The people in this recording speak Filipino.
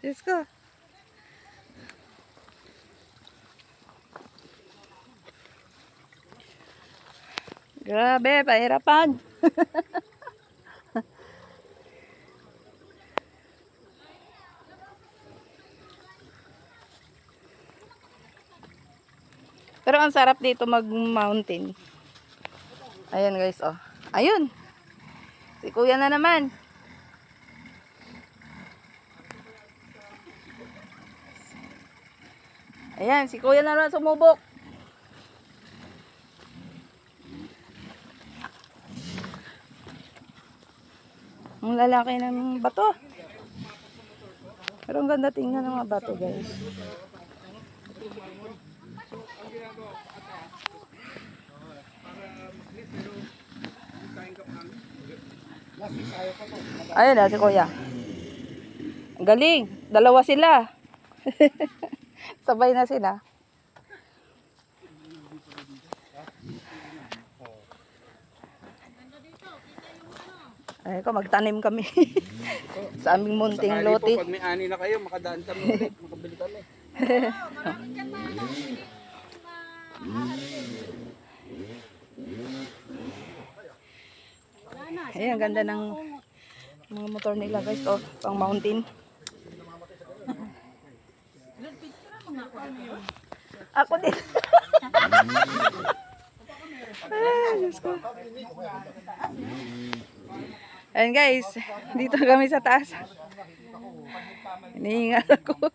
Diyos ko. Grabe, pahirapan. Pero ang sarap dito mag-mountain. Ayan guys, oh. Ayun. Si kuya na naman. Ayan, si kuya na naman sumubok. Ang lalaki ng bato. Pero ang ganda tingnan ng mga bato guys. Ayun na si kuya. Ang galing. Dalawa sila. Sabay na sila. Ay ko, magtanim kami. Sa aming munting Sakali lote. po, pag may ani na kayo, makadaan kami ulit, makabili kami. Ayan, ang ganda ng mga motor nila guys. Oh, pang mountain. Ako din. Ay, Diyos ko. Ayan guys, dito kami sa taas. Hinihingal ako.